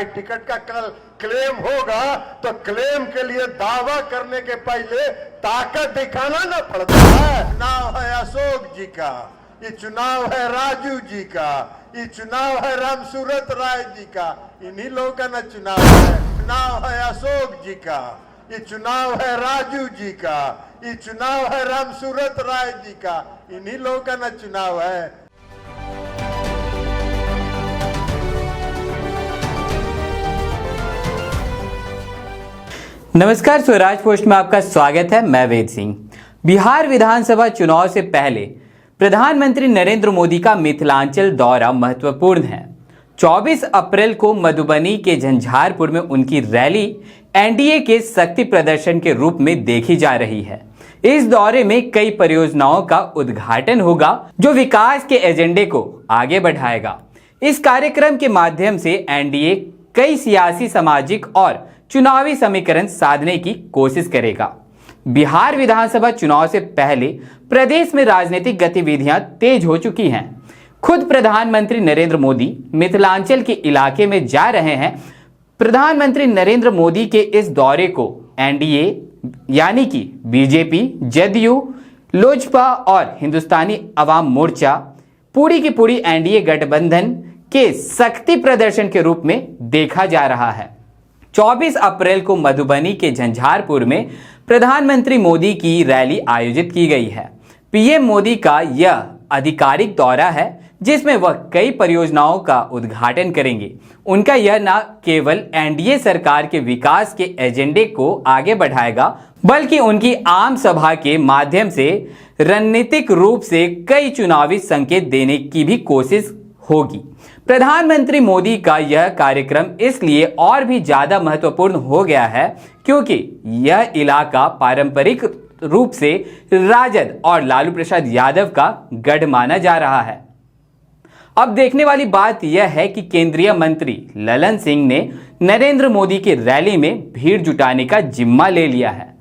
भाई टिकट का कल क्लेम होगा तो क्लेम के लिए दावा करने के पहले ताकत दिखाना ना पड़ता है। चुनाव है अशोक जी का, ये चुनाव है राजू जी का, ये चुनाव है रामसूरत राय जी का, इन्हीं लोगों का ना चुनाव है। चुनाव है अशोक जी का, ये चुनाव है राजू जी का, ये चुनाव है रामसूरत राय जी का, इन्हीं लोगों का ना चुनाव है। नमस्कार, स्वराज पोस्ट में आपका स्वागत है। मैं वेद सिंह। बिहार विधानसभा चुनाव से पहले प्रधानमंत्री नरेंद्र मोदी का मिथिलांचल दौरा महत्वपूर्ण है। 24 अप्रैल को मधुबनी के झंझारपुर में उनकी रैली एनडीए के शक्ति प्रदर्शन के रूप में देखी जा रही है। इस दौरे में कई परियोजनाओं का उद्घाटन होगा जो विकास के एजेंडे को आगे बढ़ाएगा। इस कार्यक्रम के माध्यम से एनडीए कई सियासी, सामाजिक और चुनावी समीकरण साधने की कोशिश करेगा। बिहार विधानसभा चुनाव से पहले प्रदेश में राजनीतिक गतिविधियां तेज हो चुकी हैं। खुद प्रधानमंत्री नरेंद्र मोदी मिथिलांचल के इलाके में जा रहे हैं। प्रधानमंत्री नरेंद्र मोदी के इस दौरे को एनडीए यानी कि बीजेपी, जदयू, लोजपा और हिंदुस्तानी अवाम मोर्चा पूरी की पूरी एनडीए गठबंधन के शक्ति प्रदर्शन के रूप में देखा जा रहा है। 24 अप्रैल को मधुबनी के झंझारपुर में प्रधानमंत्री मोदी की रैली आयोजित की गई है। पीएम मोदी का यह आधिकारिक दौरा है जिसमें वह कई परियोजनाओं का उद्घाटन करेंगे। उनका यह न केवल एनडीए सरकार के विकास के एजेंडे को आगे बढ़ाएगा, बल्कि उनकी आम सभा के माध्यम से रणनीतिक रूप से कई चुनावी संकेत देने की भी कोशिश होगी। प्रधानमंत्री मोदी का यह कार्यक्रम इसलिए और भी ज्यादा महत्वपूर्ण हो गया है क्योंकि यह इलाका पारंपरिक रूप से राजद और लालू प्रसाद यादव का गढ़ माना जा रहा है। अब देखने वाली बात यह है कि केंद्रीय मंत्री ललन सिंह ने नरेंद्र मोदी की रैली में भीड़ जुटाने का जिम्मा ले लिया है।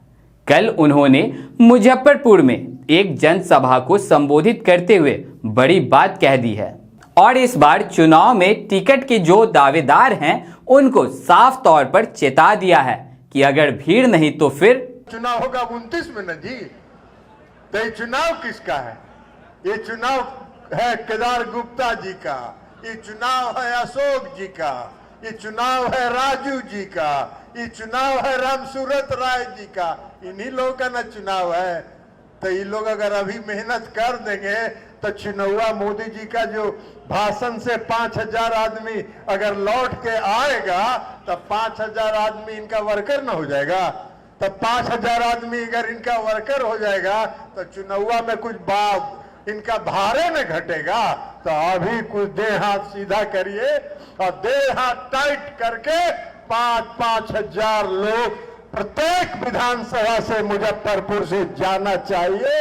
कल उन्होंने मुजफ्फरपुर में एक जनसभा को संबोधित करते हुए बड़ी बात कह दी है और इस बार चुनाव में टिकट के जो दावेदार हैं उनको साफ तौर पर चेता दिया है कि अगर भीड़ नहीं तो फिर चुनाव होगा 29 में न जी। तो ये चुनाव किसका है? ये चुनाव है केदार गुप्ता जी का, ये चुनाव है अशोक जी का, ये चुनाव है राजू जी का, ये चुनाव है रामसूरत राय जी का, इन्हीं लोगों का ना चुनाव है। तो ये लोग अगर अभी मेहनत कर देंगे तो चुनावा मोदी जी का जो भाषण से 5000 आदमी अगर लौट के आएगा तो 5000 आदमी इनका वर्कर ना हो जाएगा। तो 5000 आदमी अगर इनका वर्कर हो जाएगा तो चुनावा में कुछ इनका भारे न घटेगा। तो अभी कुछ देह हाथ सीधा करिए और देह हाथ टाइट करके 5-5 हजार लोग प्रत्येक विधानसभा से मुजफ्फरपुर से जाना चाहिए।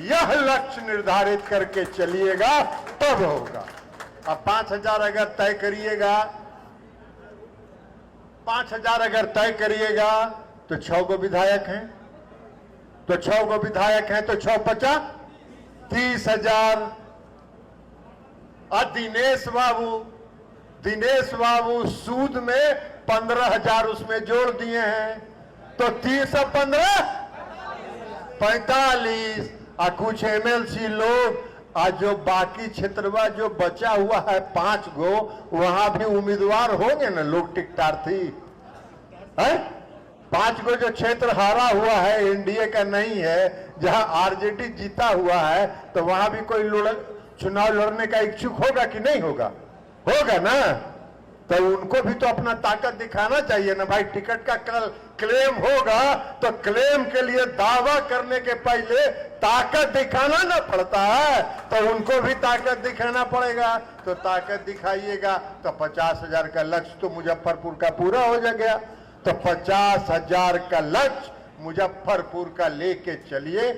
यह लक्ष्य निर्धारित करके चलिएगा तब होगा। अब 5000 अगर तय करिएगा, 5000 अगर तय करिएगा तो 6 गो विधायक हैं, तो 6 गो विधायक हैं तो 6-50 30,000। और दिनेश बाबू सूद में 15,000 उसमें जोड़ दिए हैं तो 315 45। और कुछ एमएलसी लोग आज जो बाकी क्षेत्रवा जो बचा हुआ है 5 गो, वहां भी उम्मीदवार होंगे ना लोग टिकटार्थी है। 5 गो जो क्षेत्र हारा हुआ है एनडीए का नहीं है, जहां आरजेडी जीता हुआ है, तो वहां भी कोई चुनाव लड़ने का इच्छुक होगा कि नहीं होगा? होगा ना। तो उनको भी तो अपना ताकत दिखाना चाहिए ना भाई। टिकट का कल क्लेम होगा तो क्लेम के लिए दावा करने के पहले ताकत दिखाना ना पड़ता है। तो उनको भी ताकत दिखाना पड़ेगा। तो ताकत दिखाइएगा तो 50,000 का लक्ष्य तो मुजफ्फरपुर का पूरा हो गया। तो 50,000 का लक्ष्य मुजफ्फरपुर का लेके चलिए।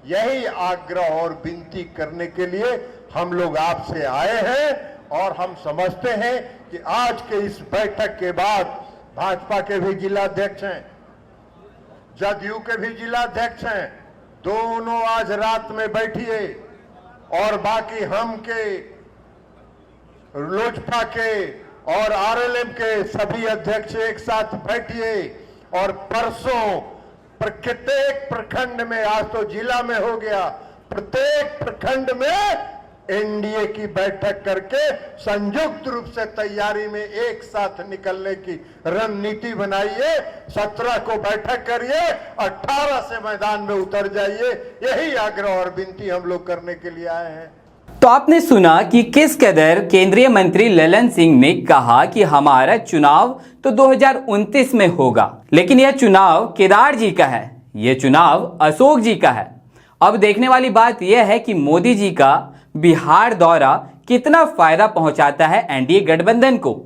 यही आग्रह और विनती करने के लिए हम लोग आपसे आए हैं। और हम समझते हैं कि आज के इस बैठक के बाद भाजपा के भी जिलाध्यक्ष हैं, जदयू के भी जिलाध्यक्ष हैं, दोनों आज रात में बैठिए और बाकी हम के, लोजपा के और आरएलएम के सभी अध्यक्ष एक साथ बैठिए और परसों प्रत्येक प्रखंड में, आज तो जिला में हो गया, प्रत्येक प्रखंड में एनडीए की बैठक करके संयुक्त रूप से तैयारी में एक साथ निकलने की रणनीति बनाइए। 17 को बैठक करिए, 18 से मैदान में उतर जाइए। यही आग्रह और विनती हम लोग करने के लिए आए हैं। तो आपने सुना कि किस कदर केंद्रीय मंत्री ललन सिंह ने कहा कि हमारा चुनाव तो 2029 में होगा, लेकिन यह चुनाव केदार जी का है, यह चुनाव अशोक जी का है। अब देखने वाली बात यह है कि मोदी जी का बिहार दौरा कितना फायदा पहुंचाता है एनडीए गठबंधन को,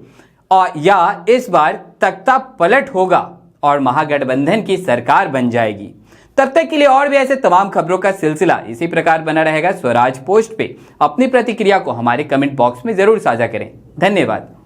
और या इस बार तख्ता पलट होगा और महागठबंधन की सरकार बन जाएगी। तब तक के लिए और भी ऐसे तमाम खबरों का सिलसिला इसी प्रकार बना रहेगा। स्वराज पोस्ट पे अपनी प्रतिक्रिया को हमारे कमेंट बॉक्स में जरूर साझा करें। धन्यवाद।